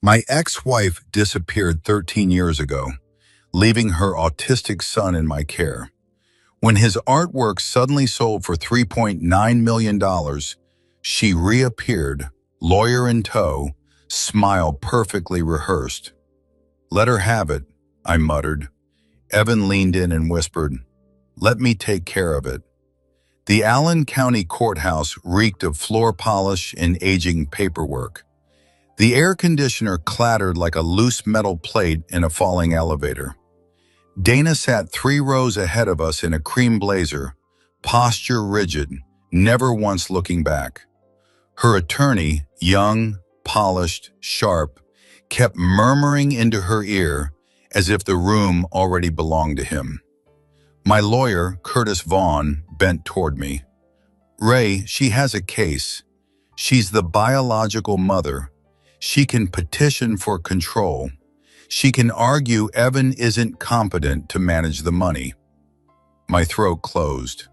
My ex-wife disappeared 13 years ago, leaving her autistic son in my care. When his artwork suddenly sold for $3.9 million, she reappeared, lawyer in tow, smile perfectly rehearsed. "Let her have it," I muttered. Evan leaned in and whispered, "Let me take care of it." The Allen County Courthouse reeked of floor polish and aging paperwork. The air conditioner clattered like a loose metal plate in a falling elevator. Dana sat 3 rows ahead of us in a cream blazer, posture rigid, never once looking back. Her attorney, young, polished, sharp, kept murmuring into her ear as if the room already belonged to him. My lawyer, Curtis Vaughn, bent toward me. "Ray, she has a case. She's the biological mother. She can petition for control. She can argue Evan isn't competent to manage the money." My throat closed.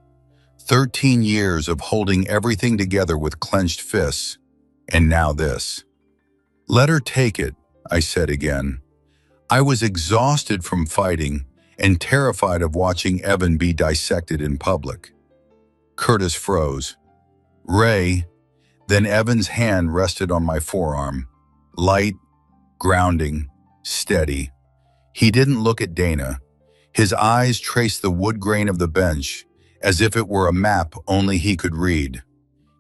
13 years of holding everything together with clenched fists, and now this. "Let her take it," I said again. I was exhausted from fighting and terrified of watching Evan be dissected in public. Curtis froze. "Ray," then Evan's hand rested on my forearm. Light, grounding, steady. He didn't look at Dana. His eyes traced the wood grain of the bench, as if it were a map only he could read.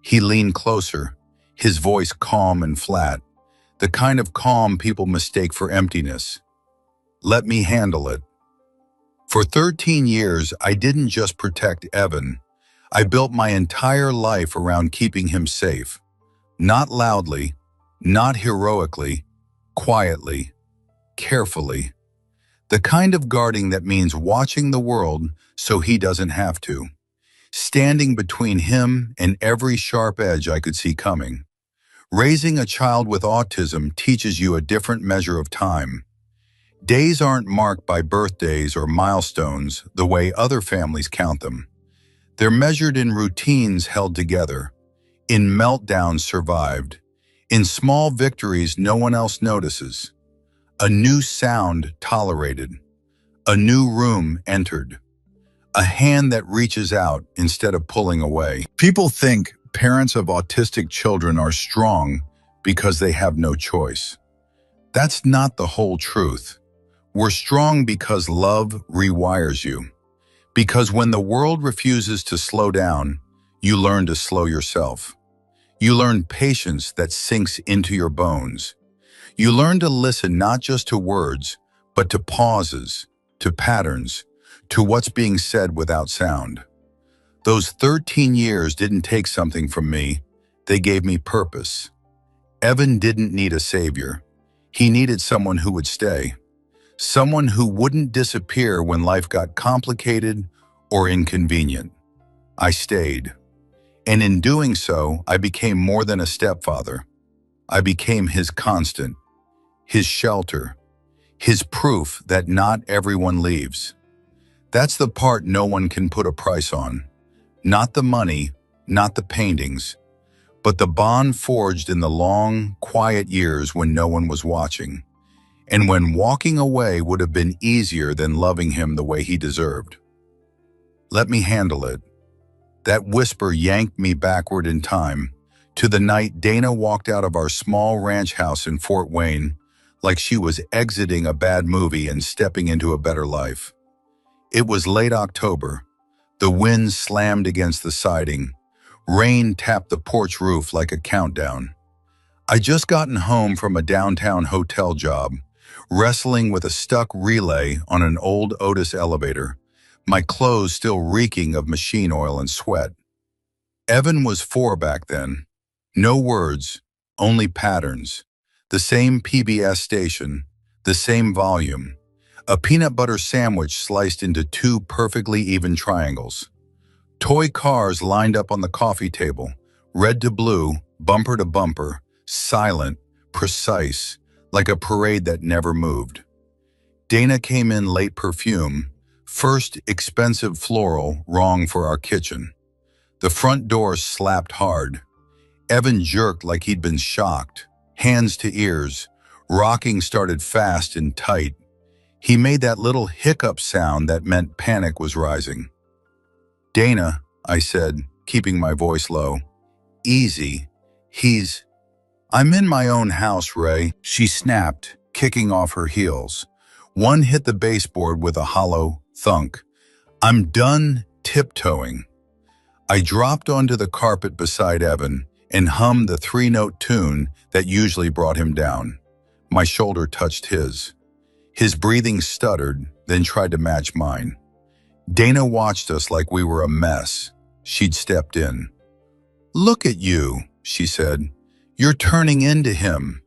He leaned closer, his voice calm and flat, the kind of calm people mistake for emptiness. "Let me handle it." For 13 years, I didn't just protect Evan. I built my entire life around keeping him safe. Not loudly, not heroically, quietly, carefully. The kind of guarding that means watching the world so he doesn't have to. Standing between him and every sharp edge I could see coming. Raising a child with autism teaches you a different measure of time. Days aren't marked by birthdays or milestones the way other families count them. They're measured in routines held together, in meltdowns survived, in small victories no one else notices. A new sound tolerated, a new room entered, a hand that reaches out instead of pulling away. People think parents of autistic children are strong because they have no choice. That's not the whole truth. We're strong because love rewires you. Because when the world refuses to slow down, you learn to slow yourself. You learn patience that sinks into your bones. You learn to listen not just to words, but to pauses, to patterns, to what's being said without sound. Those 13 years didn't take something from me, they gave me purpose. Evan didn't need a savior. He needed someone who would stay. Someone who wouldn't disappear when life got complicated or inconvenient. I stayed. And in doing so, I became more than a stepfather. I became his constant, his shelter, his proof that not everyone leaves. That's the part no one can put a price on. Not the money, not the paintings, but the bond forged in the long, quiet years when no one was watching, and when walking away would have been easier than loving him the way he deserved. "Let me handle it." That whisper yanked me backward in time, to the night Dana walked out of our small ranch house in Fort Wayne, like she was exiting a bad movie and stepping into a better life. It was late October. The wind slammed against the siding. Rain tapped the porch roof like a countdown. I'd just gotten home from a downtown hotel job, wrestling with a stuck relay on an old Otis elevator, my clothes still reeking of machine oil and sweat. Evan was 4 back then. No words, only patterns. The same PBS station, the same volume. A peanut butter sandwich sliced into 2 perfectly even triangles. Toy cars lined up on the coffee table, red to blue, bumper to bumper, silent, precise, like a parade that never moved. Dana came in late perfume, first expensive floral, wrong for our kitchen. The front door slapped hard. Evan jerked like he'd been shocked, hands to ears, Rocking started fast and tight. He made that little hiccup sound that meant panic was rising. "Dana," I said, keeping my voice low. "Easy. I'm in my own house, Ray," she snapped, kicking off her heels. One hit the baseboard with a hollow thunk. "I'm done tiptoeing." I dropped onto the carpet beside Evan and hummed the three-note tune that usually brought him down. My shoulder touched his. His breathing stuttered, then tried to match mine. Dana watched us like we were a mess. She'd stepped in. "Look at you," she said. "You're turning into him."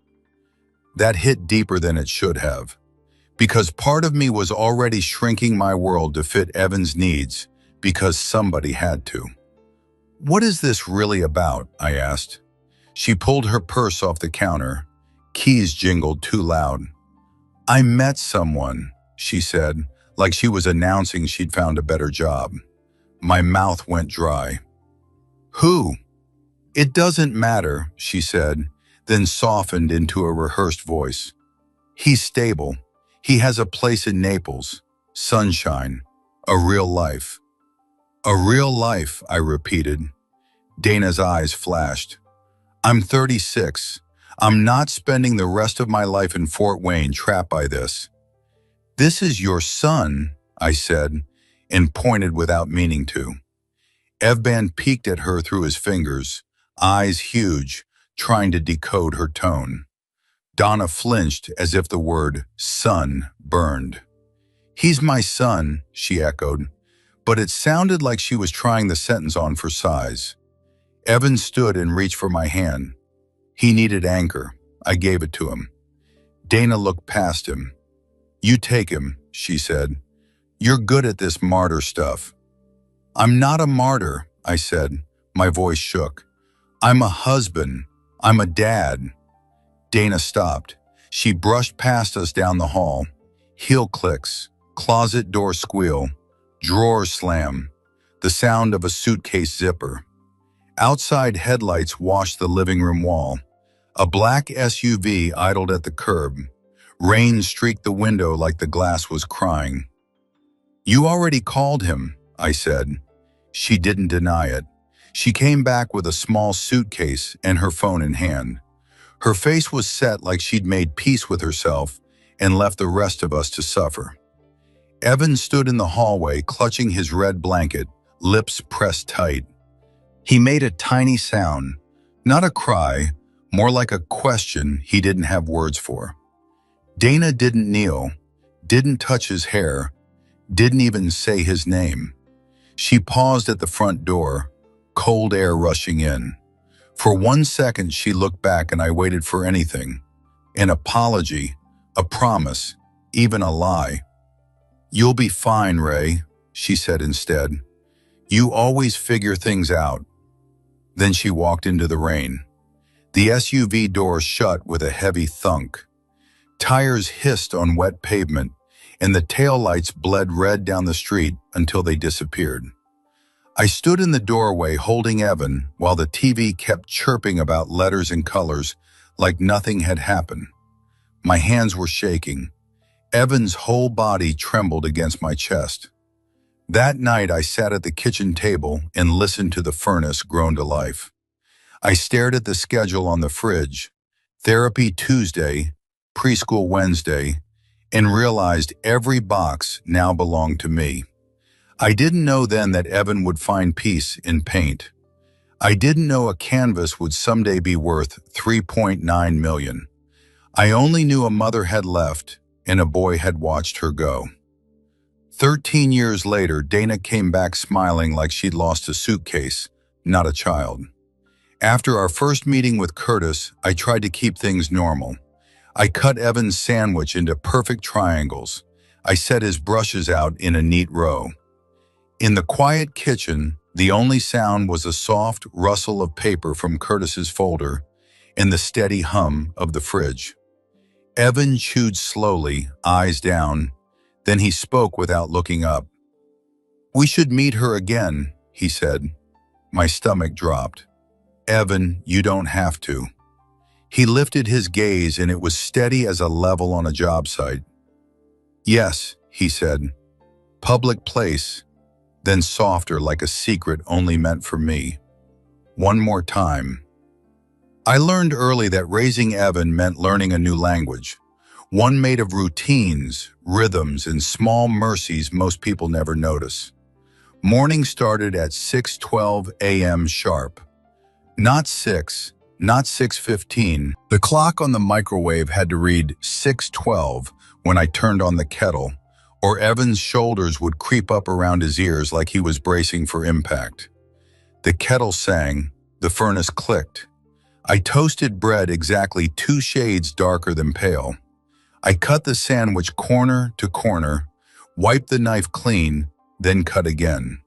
That hit deeper than it should have, because part of me was already shrinking my world to fit Evan's needs because somebody had to. "What is this really about?" I asked. She pulled her purse off the counter. Keys jingled too loud. "I met someone," she said, like she was announcing she'd found a better job. My mouth went dry. "Who?" "It doesn't matter," she said, then softened into a rehearsed voice. "He's stable. He has a place in Naples. Sunshine. A real life." "A real life," I repeated. Dana's eyes flashed. "I'm 36. I'm not spending the rest of my life in Fort Wayne trapped by this." "This is your son," I said, and pointed without meaning to. Evban peeked at her through his fingers, eyes huge, trying to decode her tone. Donna flinched as if the word son burned. "He's my son," she echoed, but it sounded like she was trying the sentence on for size. Evan stood and reached for my hand. He needed anchor. I gave it to him. Dana looked past him. "You take him," she said. "You're good at this martyr stuff." "I'm not a martyr," I said. My voice shook. "I'm a husband. I'm a dad." Dana stopped. She brushed past us down the hall. Heel clicks, closet door squeal, drawer slam, the sound of a suitcase zipper. Outside headlights washed the living room wall. A black SUV idled at the curb. Rain streaked the window like the glass was crying. "You already called him," I said. She didn't deny it. She came back with a small suitcase and her phone in hand. Her face was set like she'd made peace with herself and left the rest of us to suffer. Evan stood in the hallway clutching his red blanket, lips pressed tight. He made a tiny sound, not a cry, more like a question he didn't have words for. Dana didn't kneel, didn't touch his hair, didn't even say his name. She paused at the front door, cold air rushing in. For 1 second she looked back and I waited for anything. An apology, a promise, even a lie. "You'll be fine, Ray," she said instead. "You always figure things out." Then she walked into the rain. The SUV door shut with a heavy thunk. Tires hissed on wet pavement, and the taillights bled red down the street until they disappeared. I stood in the doorway holding Evan while the TV kept chirping about letters and colors like nothing had happened. My hands were shaking. Evan's whole body trembled against my chest. That night I sat at the kitchen table and listened to the furnace groan to life. I stared at the schedule on the fridge, therapy Tuesday, preschool Wednesday, and realized every box now belonged to me. I didn't know then that Evan would find peace in paint. I didn't know a canvas would someday be worth $3.9 million. I only knew a mother had left and a boy had watched her go. 13 years later, Dana came back smiling like she'd lost a suitcase, not a child. After our first meeting with Curtis, I tried to keep things normal. I cut Evan's sandwich into perfect triangles. I set his brushes out in a neat row. In the quiet kitchen, the only sound was a soft rustle of paper from Curtis's folder and the steady hum of the fridge. Evan chewed slowly, eyes down. Then he spoke without looking up. "We should meet her again," he said. My stomach dropped. "Evan, you don't have to." He lifted his gaze and it was steady as a level on a job site. "Yes," he said. "Public place," then softer like a secret only meant for me. "One more time." I learned early that raising Evan meant learning a new language, one made of routines, rhythms, and small mercies most people never notice. Morning started at 6:12 a.m. sharp. Not 6, not 6:15. The clock on the microwave had to read 6:12 when I turned on the kettle, or Evan's shoulders would creep up around his ears like he was bracing for impact. The kettle sang, the furnace clicked. I toasted bread exactly 2 shades darker than pale. I cut the sandwich corner to corner, wiped the knife clean, then cut again.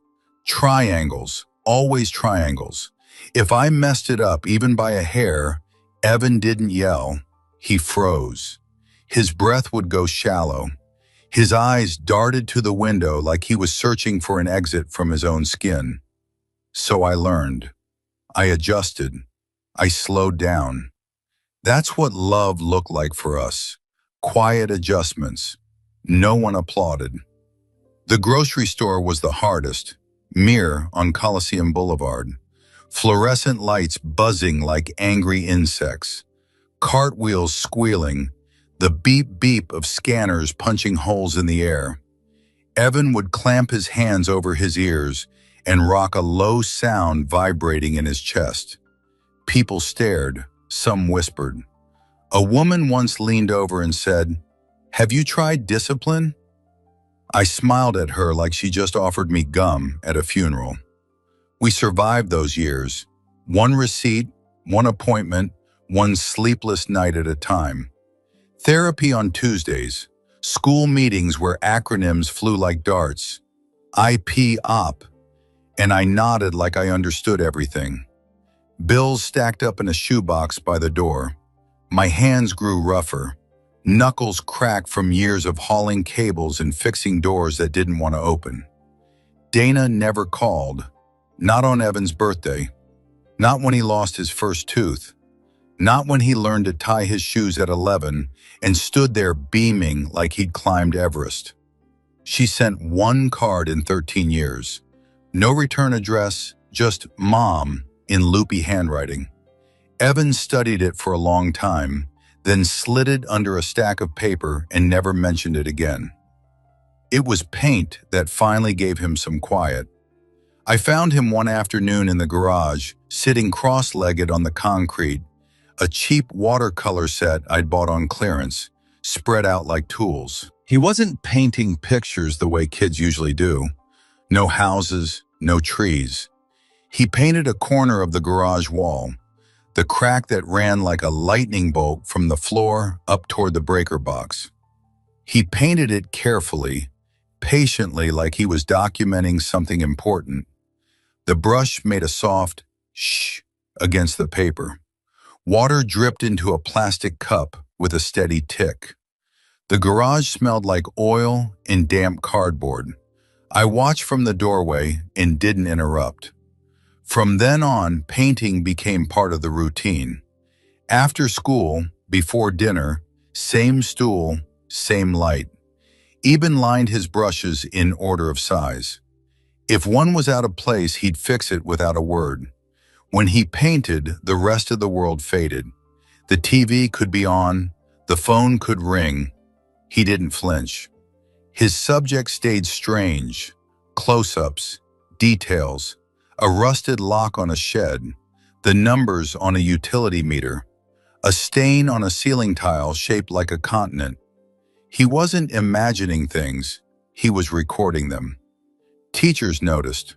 Triangles, always triangles. If I messed it up even by a hair, Evan didn't yell. He froze. His breath would go shallow. His eyes darted to the window like he was searching for an exit from his own skin. So I learned. I adjusted. I slowed down. That's what love looked like for us. Quiet adjustments. No one applauded. The grocery store was the hardest. Mirror on Coliseum Boulevard. Fluorescent lights buzzing like angry insects. Cartwheels squealing. The beep-beep of scanners punching holes in the air. Evan would clamp his hands over his ears and rock a low sound vibrating in his chest. People stared. Some whispered. A woman once leaned over and said, "Have you tried discipline?" I smiled at her like she just offered me gum at a funeral. We survived those years. One receipt, one appointment, one sleepless night at a time. Therapy on Tuesdays. School meetings where acronyms flew like darts. IP-OP. And I nodded like I understood everything. Bills stacked up in a shoebox by the door. My hands grew rougher. Knuckles cracked from years of hauling cables and fixing doors that didn't want to open. Dana never called. Not on Evan's birthday. Not when he lost his first tooth. Not when he learned to tie his shoes at 11 and stood there beaming like he'd climbed Everest. She sent one card in 13 years. No return address, just Mom in loopy handwriting. Evan studied it for a long time, then slid it under a stack of paper and never mentioned it again. It was paint that finally gave him some quiet. I found him one afternoon in the garage, sitting cross-legged on the concrete, a cheap watercolor set I'd bought on clearance, spread out like tools. He wasn't painting pictures the way kids usually do. No houses, no trees. He painted a corner of the garage wall, the crack that ran like a lightning bolt from the floor up toward the breaker box. He painted it carefully, patiently like he was documenting something important. The brush made a soft shh against the paper. Water dripped into a plastic cup with a steady tick. The garage smelled like oil and damp cardboard. I watched from the doorway and didn't interrupt. From then on, painting became part of the routine. After school, before dinner, same stool, same light. Eben lined his brushes in order of size. If one was out of place, he'd fix it without a word. When he painted, the rest of the world faded. The TV could be on, the phone could ring. He didn't flinch. His subject stayed strange. Close-ups, details, a rusted lock on a shed, the numbers on a utility meter, a stain on a ceiling tile shaped like a continent. He wasn't imagining things, he was recording them. Teachers noticed.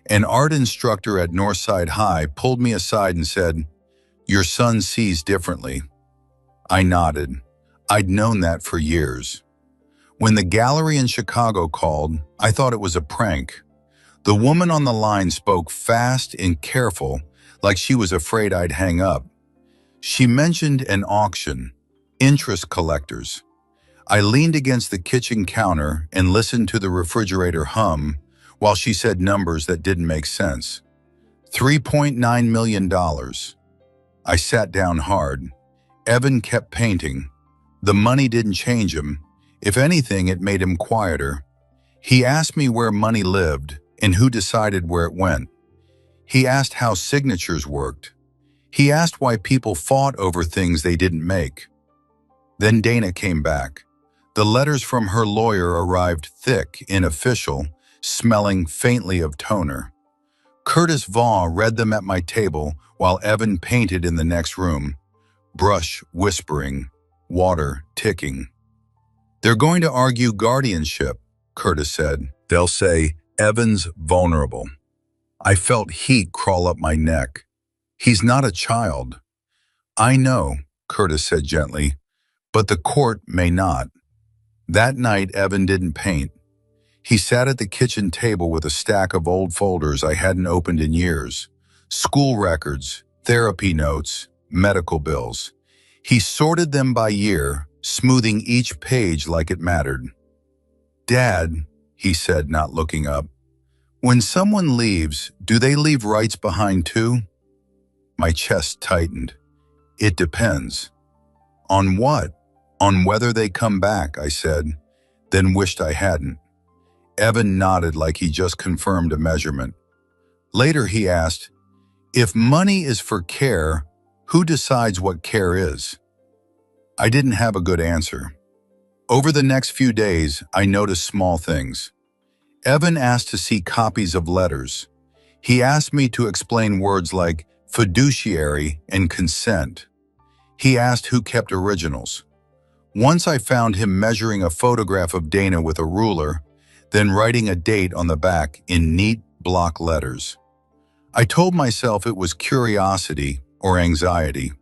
An art instructor at Northside High pulled me aside and said, "Your son sees differently." I nodded. I'd known that for years. When the gallery in Chicago called, I thought it was a prank. The woman on the line spoke fast and careful, like she was afraid I'd hang up. She mentioned an auction, interest collectors. I leaned against the kitchen counter and listened to the refrigerator hum while she said numbers that didn't make sense. $3.9 million. I sat down hard. Evan kept painting. The money didn't change him. If anything, it made him quieter. He asked me where money lived and who decided where it went. He asked how signatures worked. He asked why people fought over things they didn't make. Then Dana came back. The letters from her lawyer arrived thick and official, smelling faintly of toner. Curtis Vaugh read them at my table while Evan painted in the next room. Brush whispering, water ticking. "They're going to argue guardianship," Curtis said. "They'll say, Evan's vulnerable." I felt heat crawl up my neck. "He's not a child." "I know," Curtis said gently, "but the court may not." That night, Evan didn't paint. He sat at the kitchen table with a stack of old folders I hadn't opened in years. School records, therapy notes, medical bills. He sorted them by year, smoothing each page like it mattered. "Dad," he said, not looking up, "when someone leaves, do they leave rights behind too?" My chest tightened. "It depends." "On what?" "On whether they come back," I said, then wished I hadn't. Evan nodded like he just confirmed a measurement. Later he asked, "If money is for care, who decides what care is?" I didn't have a good answer. Over the next few days, I noticed small things. Evan asked to see copies of letters. He asked me to explain words like fiduciary and consent. He asked who kept originals. Once I found him measuring a photograph of Dana with a ruler, then writing a date on the back in neat block letters. I told myself it was curiosity or anxiety.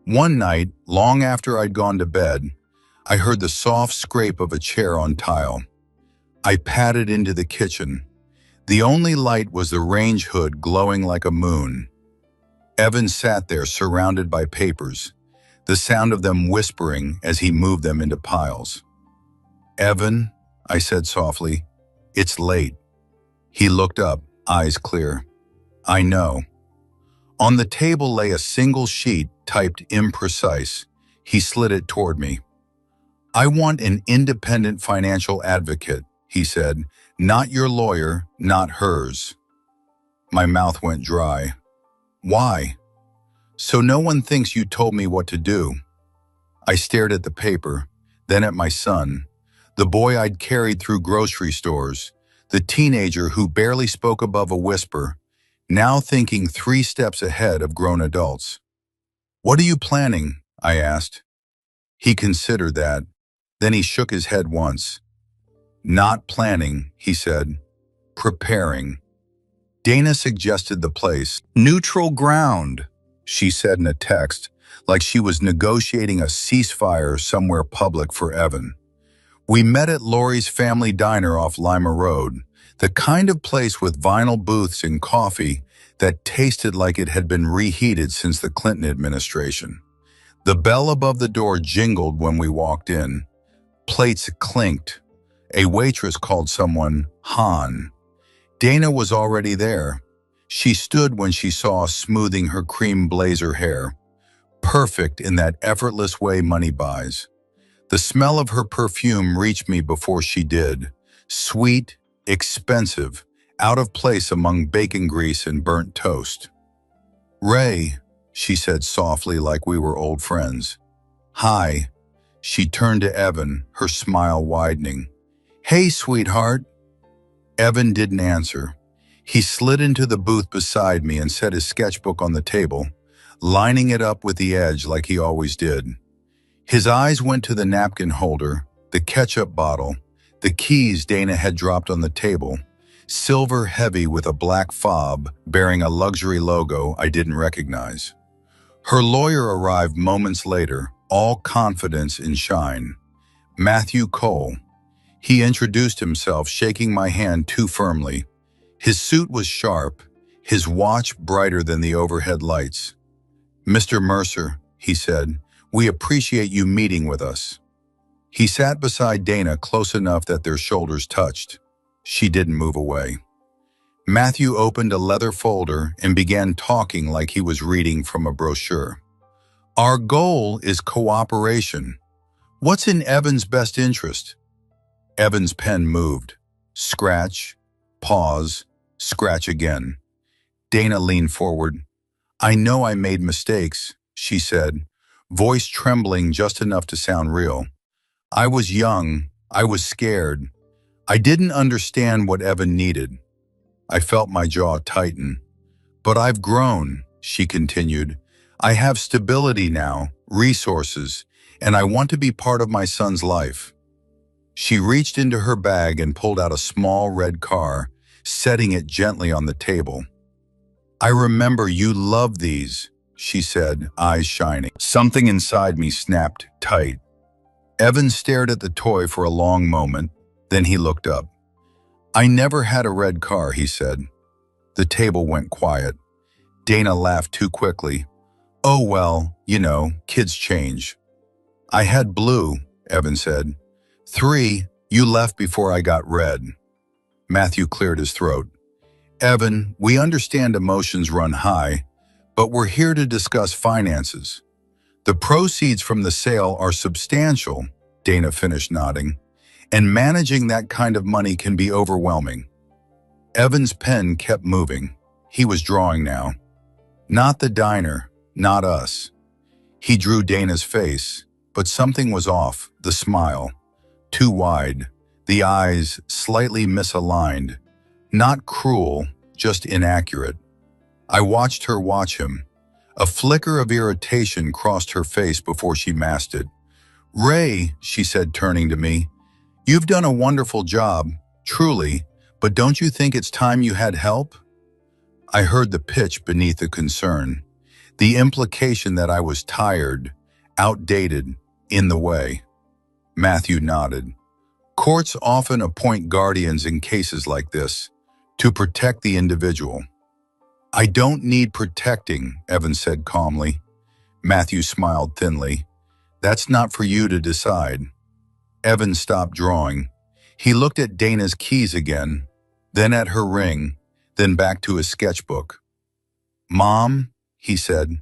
One night, long after I'd gone to bed, I heard the soft scrape of a chair on tile. I padded into the kitchen. The only light was the range hood glowing like a moon. Evan sat there surrounded by papers, the sound of them whispering as he moved them into piles. "Evan," I said softly, "it's late." He looked up, eyes clear. "I know." On the table lay a single sheet typed imprecise. He slid it toward me. "I want an independent financial advocate," he said. "Not your lawyer, not hers." My mouth went dry. "Why?" "So no one thinks you told me what to do." I stared at the paper, then at my son, the boy I'd carried through grocery stores, the teenager who barely spoke above a whisper, now thinking 3 steps ahead of grown adults. "What are you planning?" I asked. He considered that. Then he shook his head once. "Not planning," he said. "Preparing." Dana suggested the place. "Neutral ground," she said in a text, like she was negotiating a ceasefire somewhere public for Evan. We met at Lori's family diner off Lima Road, the kind of place with vinyl booths and coffee that tasted like it had been reheated since the Clinton administration. The bell above the door jingled when we walked in. Plates clinked. A waitress called someone Han. Dana was already there. She stood when she saw us smoothing her cream blazer hair, perfect in that effortless way money buys. The smell of her perfume reached me before she did. Sweet, expensive, out of place among bacon grease and burnt toast. "Ray," she said softly like we were old friends. "Hi." She turned to Evan, her smile widening. "Hey, sweetheart." Evan didn't answer. He slid into the booth beside me and set his sketchbook on the table, lining it up with the edge like he always did. His eyes went to the napkin holder, the ketchup bottle, the keys Dana had dropped on the table, silver heavy with a black fob bearing a luxury logo I didn't recognize. Her lawyer arrived moments later, all confidence and shine. Matthew Cole. He introduced himself, shaking my hand too firmly. His suit was sharp, his watch brighter than the overhead lights. "Mr. Mercer," he said, "we appreciate you meeting with us." He sat beside Dana close enough that their shoulders touched. She didn't move away. Matthew opened a leather folder and began talking like he was reading from a brochure. Our goal is cooperation. What's in Evan's best interest? Evan's pen moved. Scratch, pause, scratch again. Dana leaned forward. I know I made mistakes, she said, voice trembling just enough to sound real. I was young. I was scared. I didn't understand what Evan needed. I felt my jaw tighten. But I've grown, she continued. I have stability now, resources, and I want to be part of my son's life. She reached into her bag and pulled out a small red car, setting it gently on the table. I remember you loved these, she said, eyes shining. Something inside me snapped tight. Evan stared at the toy for a long moment, then he looked up. I never had a red car, he said. The table went quiet. Dana laughed too quickly. Oh well, you know, kids change. I had blue, Evan said. 3, you left before I got red. Matthew cleared his throat. Evan, we understand emotions run high, but we're here to discuss finances. The proceeds from the sale are substantial, Dana finished nodding, and managing that kind of money can be overwhelming. Evan's pen kept moving. He was drawing now. Not the diner, not us. He drew Dana's face, but something was off, the smile. Too wide, the eyes slightly misaligned. Not cruel, just inaccurate. I watched her watch him. A flicker of irritation crossed her face before she masked it. Ray, she said, turning to me, you've done a wonderful job, truly, but don't you think it's time you had help? I heard the pitch beneath the concern, the implication that I was tired, outdated, in the way. Matthew nodded. Courts often appoint guardians in cases like this, to protect the individual. I don't need protecting, Evan said calmly. Matthew smiled thinly. That's not for you to decide. Evan stopped drawing. He looked at Dana's keys again, then at her ring, then back to his sketchbook. Mom, he said.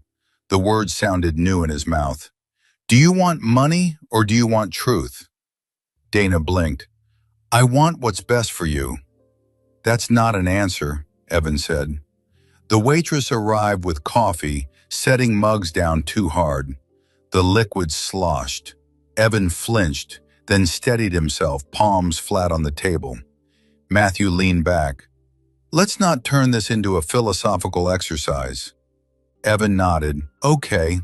The words sounded new in his mouth. Do you want money or do you want truth? Dana blinked. I want what's best for you. That's not an answer, Evan said. The waitress arrived with coffee, setting mugs down too hard. The liquid sloshed. Evan flinched, then steadied himself, palms flat on the table. Matthew leaned back. Let's not turn this into a philosophical exercise. Evan nodded. Okay.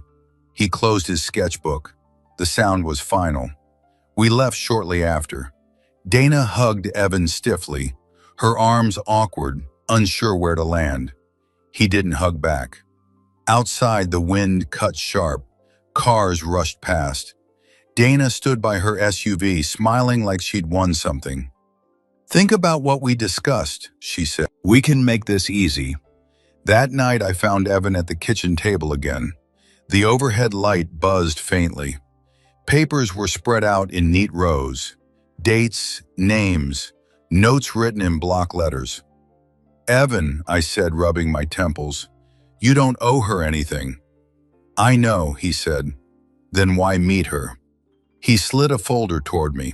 He closed his sketchbook. The sound was final. We left shortly after. Dana hugged Evan stiffly, her arms awkward, unsure where to land. He didn't hug back. Outside, the wind cut sharp. Cars rushed past. Dana stood by her SUV, smiling like she'd won something. Think about what we discussed, she said. We can make this easy. That night, I found Evan at the kitchen table again. The overhead light buzzed faintly. Papers were spread out in neat rows. Dates, names, notes written in block letters. Evan, I said, rubbing my temples, you don't owe her anything. I know, he said. Then why meet her? He slid a folder toward me.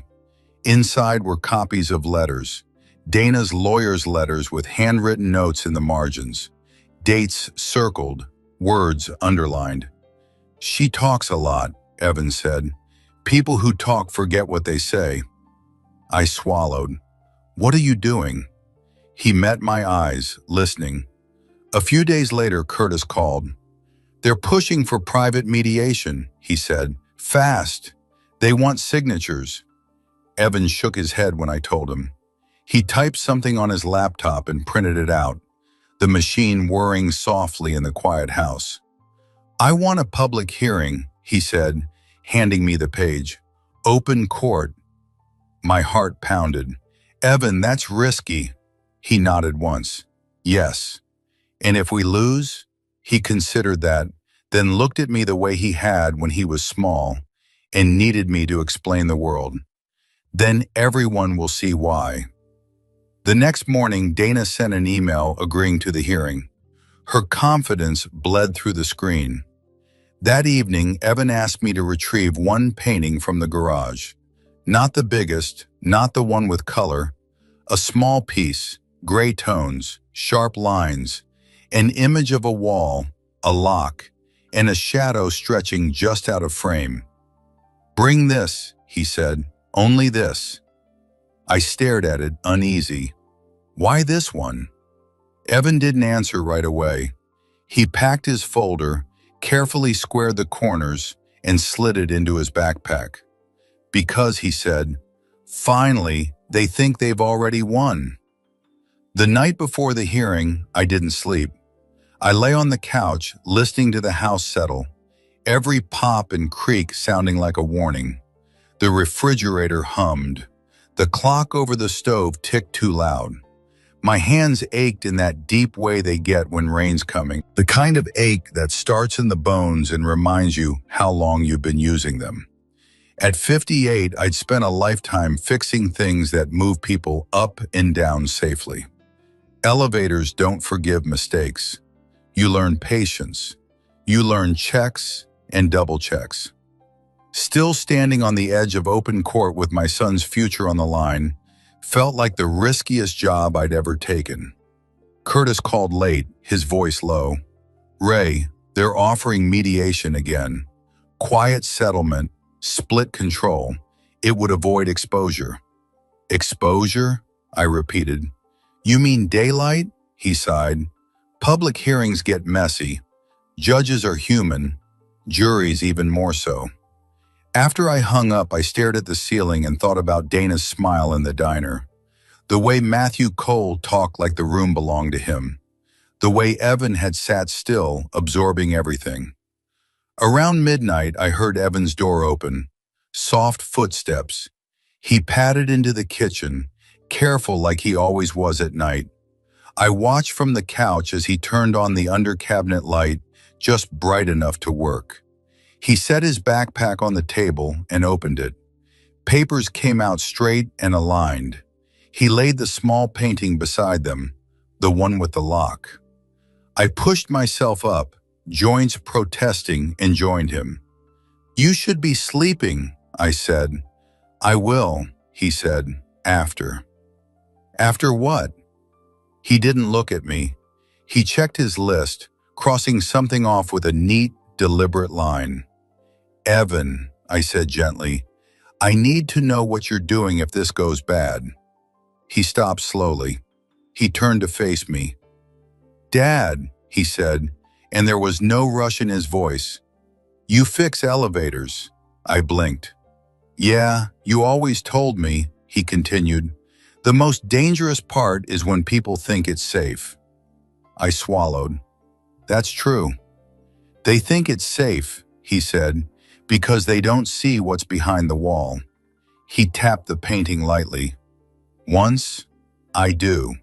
Inside were copies of letters. Dana's lawyer's letters with handwritten notes in the margins. Dates circled, words underlined. She talks a lot, Evan said. People who talk forget what they say. I swallowed. What are you doing? He met my eyes, listening. A few days later, Curtis called. They're pushing for private mediation, he said. Fast. They want signatures. Evan shook his head when I told him. He typed something on his laptop and printed it out, the machine whirring softly in the quiet house. I want a public hearing, he said, handing me the page. Open court. My heart pounded. Evan, that's risky. He nodded once. Yes. And if we lose? He considered that, then looked at me the way he had when he was small and needed me to explain the world. Then everyone will see why. The next morning, Dana sent an email agreeing to the hearing. Her confidence bled through the screen. That evening, Evan asked me to retrieve one painting from the garage. Not the biggest, not the one with color, a small piece, gray tones, sharp lines, an image of a wall, a lock, and a shadow stretching just out of frame. "Bring this," he said, "only this." I stared at it, uneasy. "Why this one?" Evan didn't answer right away. He packed his folder, carefully squared the corners, and slid it into his backpack. "Because," he said, "finally, they think they've already won." The night before the hearing, I didn't sleep. I lay on the couch, listening to the house settle, every pop and creak sounding like a warning. The refrigerator hummed. The clock over the stove ticked too loud. My hands ached in that deep way they get when rain's coming, the kind of ache that starts in the bones and reminds you how long you've been using them. At 58, I'd spent a lifetime fixing things that move people up and down safely. Elevators don't forgive mistakes. You learn patience. You learn checks and double checks. Still standing on the edge of open court with my son's future on the line, felt like the riskiest job I'd ever taken. Curtis called late, his voice low. "Ray, they're offering mediation again. Quiet settlement, split control. It would avoid exposure." "Exposure?" I repeated. "You mean daylight?" He sighed. "Public hearings get messy. Judges are human, juries even more so." After I hung up, I stared at the ceiling and thought about Dana's smile in the diner. The way Matthew Cole talked like the room belonged to him. The way Evan had sat still, absorbing everything. Around midnight, I heard Evan's door open. Soft footsteps. He padded into the kitchen, careful like he always was at night. I watched from the couch as he turned on the under-cabinet light, just bright enough to work. He set his backpack on the table and opened it. Papers came out straight and aligned. He laid the small painting beside them, the one with the lock. I pushed myself up, joints protesting, and joined him. "You should be sleeping," I said. "I will," he said, "after." "After what?" He didn't look at me. He checked his list, crossing something off with a neat, deliberate line. "Evan," I said gently, "I need to know what you're doing if this goes bad." He stopped slowly. He turned to face me. "Dad," he said, and there was no rush in his voice. "You fix elevators." I blinked. "Yeah, you always told me," he continued. "The most dangerous part is when people think it's safe." I swallowed. "That's true. They think it's safe," he said, "because they don't see what's behind the wall." He tapped the painting lightly. "Once, I do."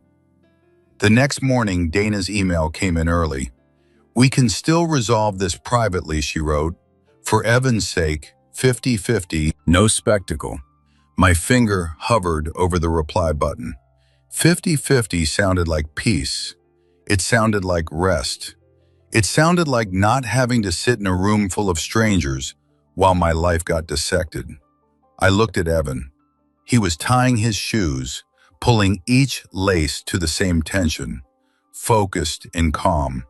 The next morning, Dana's email came in early. "We can still resolve this privately," she wrote. "For Evan's sake, 50-50, no spectacle." My finger hovered over the reply button. 50-50 sounded like peace. It sounded like rest. It sounded like not having to sit in a room full of strangers while my life got dissected. I looked at Evan. He was tying his shoes, pulling each lace to the same tension, focused and calm.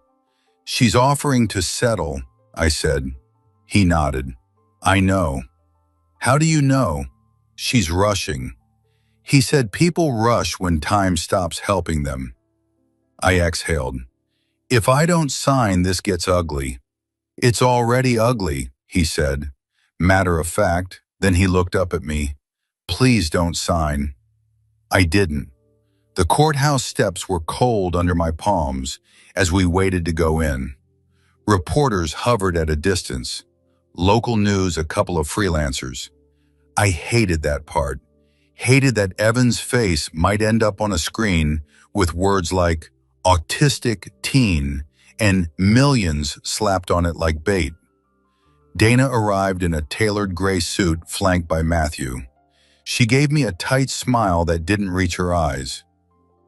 "She's offering to settle," I said. He nodded. "I know." "How do you know?" "She's rushing." He said people rush when time stops helping them. I exhaled. "If I don't sign, this gets ugly." "It's already ugly," he said. Matter of fact, then he looked up at me. "Please don't sign." I didn't. The courthouse steps were cold under my palms as we waited to go in. Reporters hovered at a distance. Local news, a couple of freelancers. I hated that part. Hated that Evan's face might end up on a screen with words like autistic teen and millions slapped on it like bait. Dana arrived in a tailored gray suit flanked by Matthew. She gave me a tight smile that didn't reach her eyes.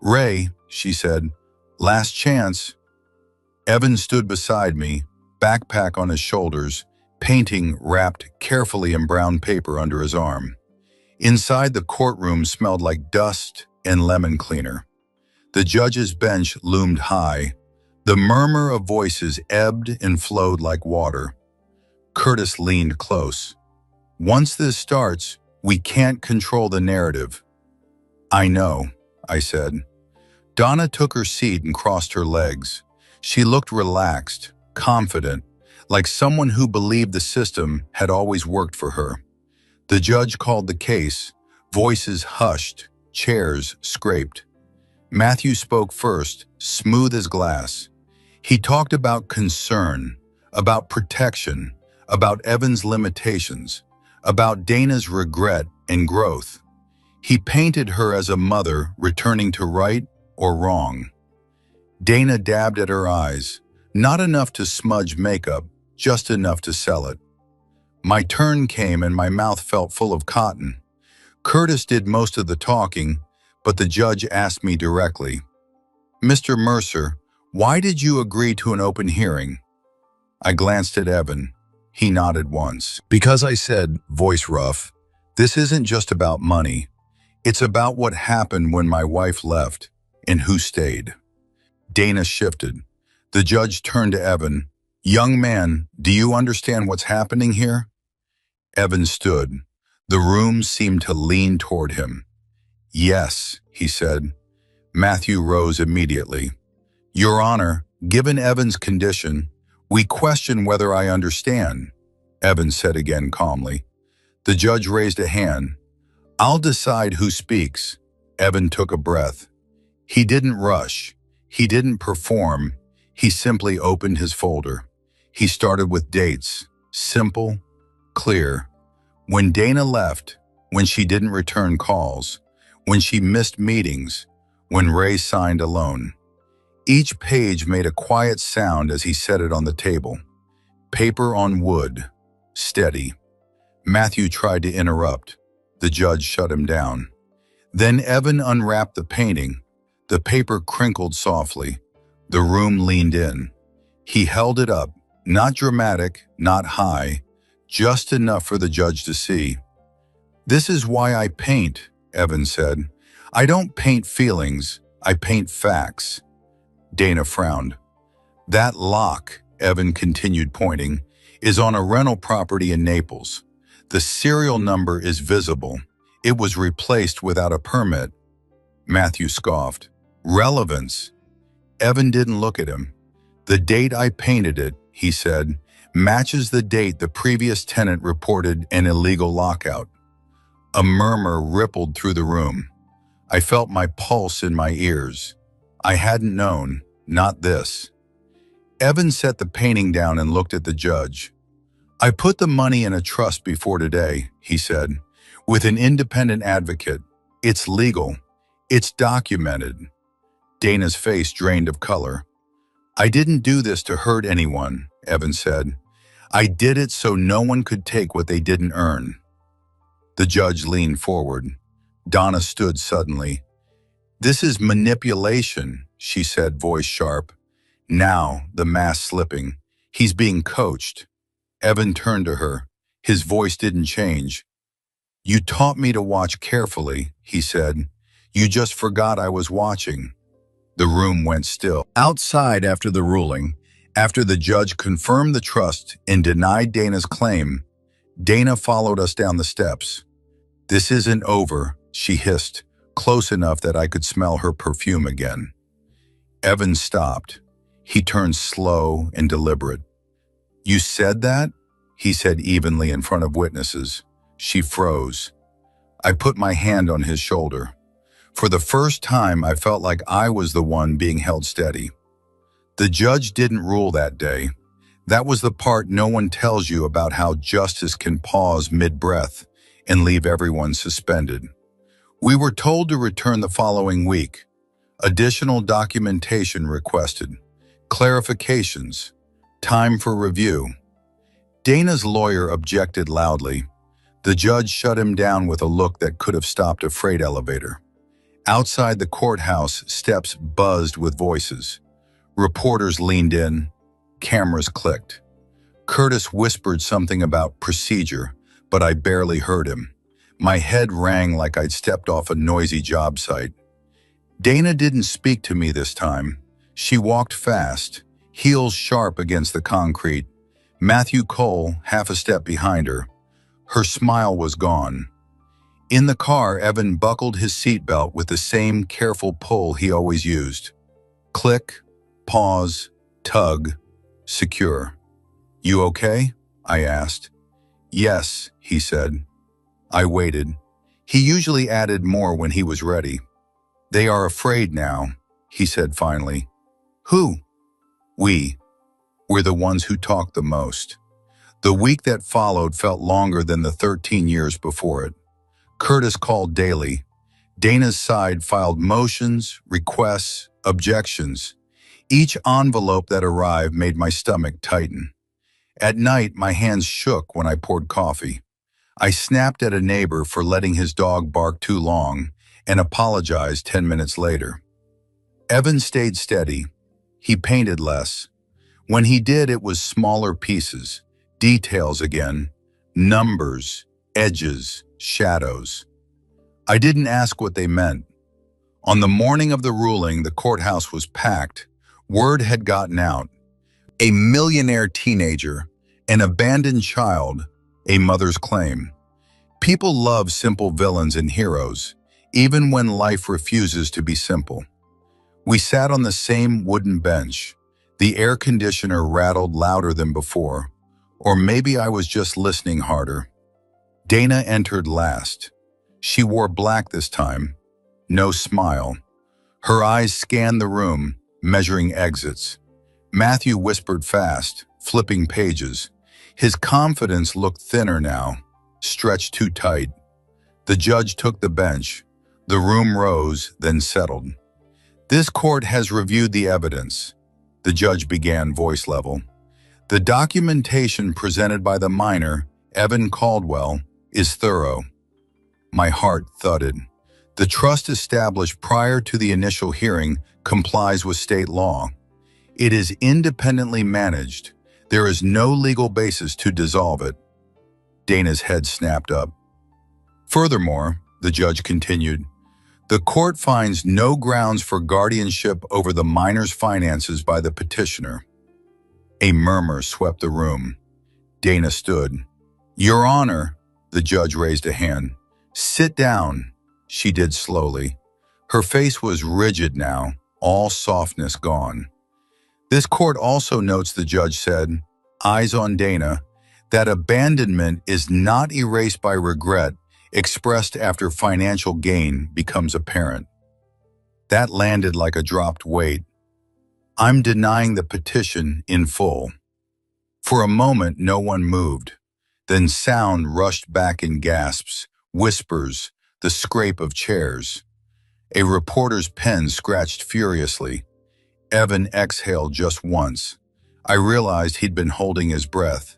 "Ray," she said, "last chance." Evan stood beside me, backpack on his shoulders, painting wrapped carefully in brown paper under his arm. Inside, the courtroom smelled like dust and lemon cleaner. The judge's bench loomed high. The murmur of voices ebbed and flowed like water. Curtis leaned close. "Once this starts, we can't control the narrative." "I know," I said. Donna took her seat and crossed her legs. She looked relaxed, confident, like someone who believed the system had always worked for her. The judge called the case. Voices hushed, chairs scraped. Matthew spoke first, smooth as glass. He talked about concern, about protection, about Evan's limitations, about Dana's regret and growth. He painted her as a mother returning to right or wrong. Dana dabbed at her eyes, not enough to smudge makeup, just enough to sell it. My turn came and my mouth felt full of cotton. Curtis did most of the talking, but the judge asked me directly, "Mr. Mercer, why did you agree to an open hearing?" I glanced at Evan. He nodded once. "Because," I said, voice rough, "this isn't just about money. It's about what happened when my wife left and who stayed." Dana shifted. The judge turned to Evan. "Young man, do you understand what's happening here?" Evan stood. The room seemed to lean toward him. "Yes," he said. Matthew rose immediately. "Your Honor, given Evan's condition, we question whether I understand," Evan said again calmly. The judge raised a hand. "I'll decide who speaks." Evan took a breath. He didn't rush. He didn't perform. He simply opened his folder. He started with dates. Simple, clear. When Dana left, when she didn't return calls, when she missed meetings, when Ray signed alone. Each page made a quiet sound as he set it on the table. Paper on wood. Steady. Matthew tried to interrupt. The judge shut him down. Then Evan unwrapped the painting. The paper crinkled softly. The room leaned in. He held it up, not dramatic, not high, just enough for the judge to see. "This is why I paint," Evan said. "I don't paint feelings, I paint facts." Dana frowned. "That lock," Evan continued pointing, "is on a rental property in Naples. The serial number is visible. It was replaced without a permit." Matthew scoffed. "Relevance." Evan didn't look at him. "The date I painted it," he said, "matches the date the previous tenant reported an illegal lockout." A murmur rippled through the room. I felt my pulse in my ears. I hadn't known, not this. Evan set the painting down and looked at the judge. "I put the money in a trust before today," he said, "with an independent advocate. It's legal. It's documented." Dana's face drained of color. "I didn't do this to hurt anyone," Evan said. "I did it so no one could take what they didn't earn." The judge leaned forward. Donna stood suddenly. "This is manipulation," she said, voice sharp. Now, the mask slipping. "He's being coached." Evan turned to her. His voice didn't change. "You taught me to watch carefully," he said. "You just forgot I was watching." The room went still. Outside, after the ruling, after the judge confirmed the trust and denied Dana's claim, Dana followed us down the steps. "This isn't over," she hissed, close enough that I could smell her perfume again. Evan stopped. He turned slow and deliberate. "You said that?" he said evenly in front of witnesses. She froze. I put my hand on his shoulder. For the first time, I felt like I was the one being held steady. The judge didn't rule that day. That was the part no one tells you about how justice can pause mid-breath and leave everyone suspended. We were told to return the following week. Additional documentation requested. Clarifications. Time for review. Dana's lawyer objected loudly. The judge shut him down with a look that could have stopped a freight elevator. Outside the courthouse, steps buzzed with voices. Reporters leaned in. Cameras clicked. Curtis whispered something about procedure, but I barely heard him. My head rang like I'd stepped off a noisy job site. Dana didn't speak to me this time. She walked fast, heels sharp against the concrete. Matthew Cole half a step behind her. Her smile was gone. In the car, Evan buckled his seatbelt with the same careful pull he always used. Click, pause, tug, secure. "You okay?" I asked. "Yes," he said. I waited. He usually added more when he was ready. "They are afraid now," he said finally. "Who?" "We. We're the ones who talk the most." The week that followed felt longer than the 13 years before it. Curtis called daily. Dana's side filed motions, requests, objections. Each envelope that arrived made my stomach tighten. At night, my hands shook when I poured coffee. I snapped at a neighbor for letting his dog bark too long and apologized 10 minutes later. Evan stayed steady. He painted less. When he did, it was smaller pieces, details again, numbers, edges, shadows. I didn't ask what they meant. On the morning of the ruling, the courthouse was packed. Word had gotten out. A millionaire teenager, an abandoned child, a mother's claim. People love simple villains and heroes, even when life refuses to be simple. We sat on the same wooden bench. The air conditioner rattled louder than before, or maybe I was just listening harder. Dana entered last. She wore black this time, no smile. Her eyes scanned the room, measuring exits. Matthew whispered fast, flipping pages. His confidence looked thinner now, stretched too tight. The judge took the bench. The room rose, then settled. "This court has reviewed the evidence," the judge began, voice level. "The documentation presented by the minor, Evan Caldwell, is thorough." My heart thudded. The trust established prior to the initial hearing complies with state law. It is independently managed. There is no legal basis to dissolve it. Dana's head snapped up. "Furthermore," the judge continued, "the court finds no grounds for guardianship over the minor's finances by the petitioner." A murmur swept the room. Dana stood. "Your Honor," the judge raised a hand. "Sit down," she did slowly. Her face was rigid now, all softness gone. "This court also notes," the judge said, eyes on Dana, "that abandonment is not erased by regret expressed after financial gain becomes apparent." That landed like a dropped weight. I'm denying the petition in full. For a moment, no one moved. Then sound rushed back in gasps, whispers, the scrape of chairs. A reporter's pen scratched furiously. Evan exhaled just once. I realized he'd been holding his breath.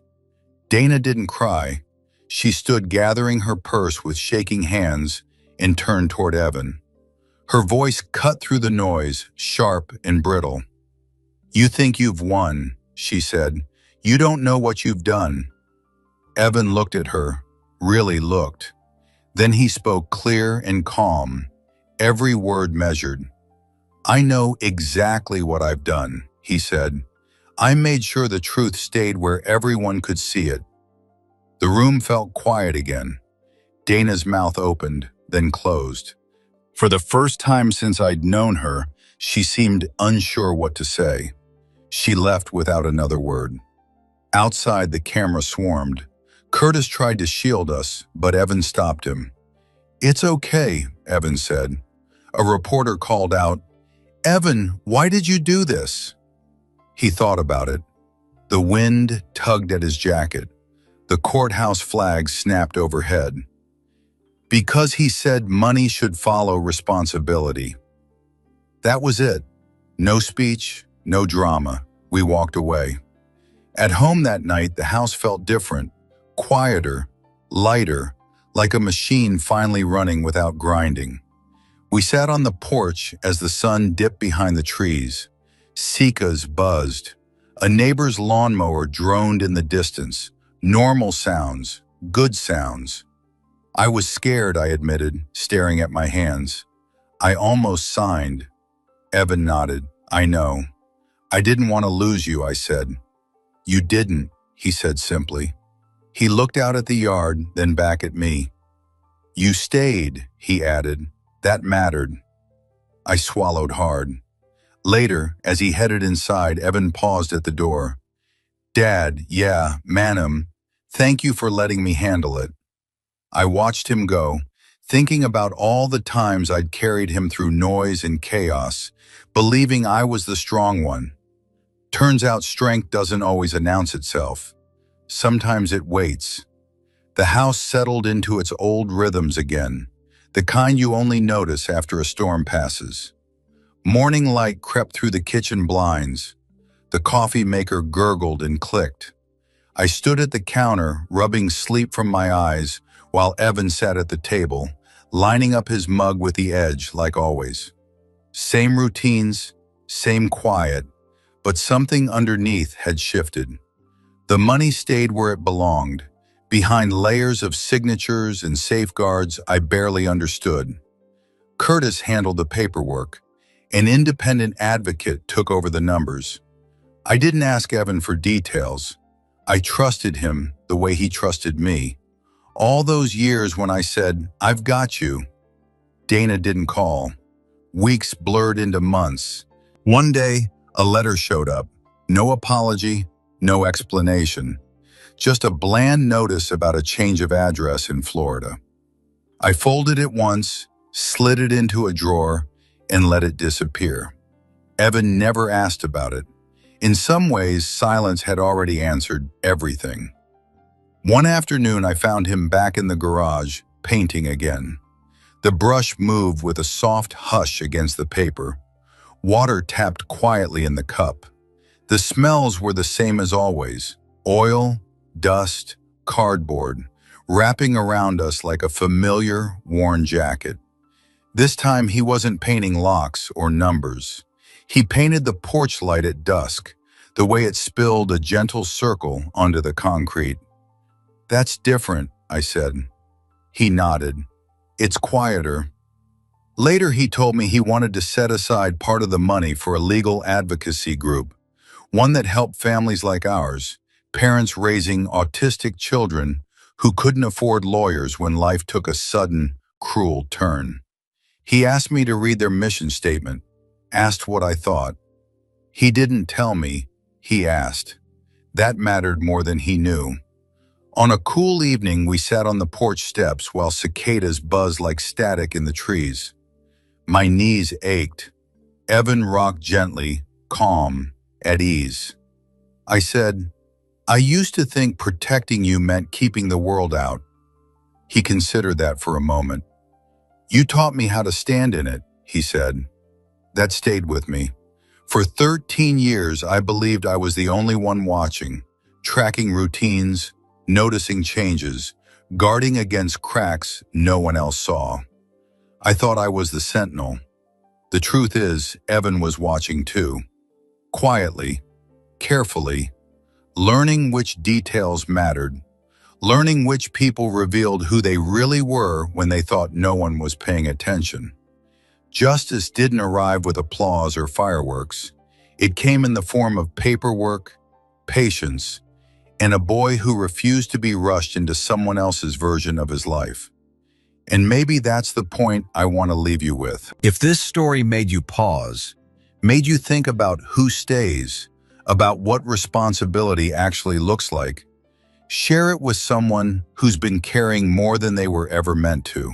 Dana didn't cry. She stood gathering her purse with shaking hands and turned toward Evan. Her voice cut through the noise, sharp and brittle. "You think you've won," she said. "You don't know what you've done." Evan looked at her, really looked. Then he spoke clear and calm, every word measured. "I know exactly what I've done," he said. "I made sure the truth stayed where everyone could see it." The room felt quiet again. Dana's mouth opened, then closed. For the first time since I'd known her, she seemed unsure what to say. She left without another word. Outside, the camera swarmed. Curtis tried to shield us, but Evan stopped him. "It's okay," Evan said. A reporter called out, "Evan, why did you do this?" He thought about it. The wind tugged at his jacket. The courthouse flag snapped overhead. "Because he said money should follow responsibility." That was it. No speech, no drama. We walked away. At home that night, the house felt different, quieter, lighter, like a machine finally running without grinding. We sat on the porch as the sun dipped behind the trees. Cica's buzzed. A neighbor's lawnmower droned in the distance. Normal sounds, good sounds. I was scared, I admitted, staring at my hands. I almost signed. Evan nodded. I know. I didn't want to lose you, I said. You didn't, he said simply. He looked out at the yard, then back at me. You stayed, he added. That mattered. I swallowed hard. Later, as he headed inside, Evan paused at the door. Dad, yeah, Manum, thank you for letting me handle it. I watched him go, thinking about all the times I'd carried him through noise and chaos, believing I was the strong one. Turns out strength doesn't always announce itself. Sometimes it waits. The house settled into its old rhythms again, the kind you only notice after a storm passes. Morning light crept through the kitchen blinds. The coffee maker gurgled and clicked. I stood at the counter, rubbing sleep from my eyes, while Evan sat at the table, lining up his mug with the edge like always. Same routines, same quiet, but something underneath had shifted. The money stayed where it belonged, behind layers of signatures and safeguards I barely understood. Curtis handled the paperwork. An independent advocate took over the numbers. I didn't ask Evan for details. I trusted him the way he trusted me. All those years when I said, I've got you. Dana didn't call. Weeks blurred into months. One day, a letter showed up. No apology, no explanation. Just a bland notice about a change of address in Florida. I folded it once, slid it into a drawer, and let it disappear. Evan never asked about it. In some ways, silence had already answered everything. One afternoon, I found him back in the garage, painting again. The brush moved with a soft hush against the paper. Water tapped quietly in the cup. The smells were the same as always. Oil, dust, cardboard, wrapping around us like a familiar, worn jacket. This time he wasn't painting locks or numbers. He painted the porch light at dusk, the way it spilled a gentle circle onto the concrete. That's different, I said. He nodded. It's quieter. Later he told me he wanted to set aside part of the money for a legal advocacy group, one that helped families like ours, parents raising autistic children who couldn't afford lawyers when life took a sudden, cruel turn. He asked me to read their mission statement, asked what I thought. He didn't tell me, he asked. That mattered more than he knew. On a cool evening, we sat on the porch steps while cicadas buzzed like static in the trees. My knees ached. Evan rocked gently, calm, at ease. I said, I used to think protecting you meant keeping the world out. He considered that for a moment. You taught me how to stand in it, he said. That stayed with me. For 13 years, I believed I was the only one watching, tracking routines, noticing changes, guarding against cracks no one else saw. I thought I was the sentinel. The truth is, Evan was watching too. Quietly, carefully, learning which details mattered, learning which people revealed who they really were when they thought no one was paying attention. Justice didn't arrive with applause or fireworks. It came in the form of paperwork, patience, and a boy who refused to be rushed into someone else's version of his life. And maybe that's the point I want to leave you with. If this story made you pause, made you think about who stays, about what responsibility actually looks like, share it with someone who's been carrying more than they were ever meant to.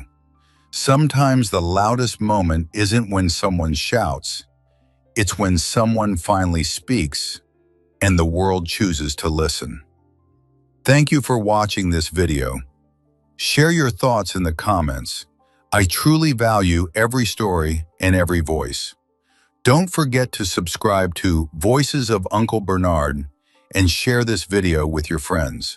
Sometimes the loudest moment isn't when someone shouts, it's when someone finally speaks and the world chooses to listen. Thank you for watching this video. Share your thoughts in the comments. I truly value every story and every voice. Don't forget to subscribe to Voices of Uncle Bernard and share this video with your friends.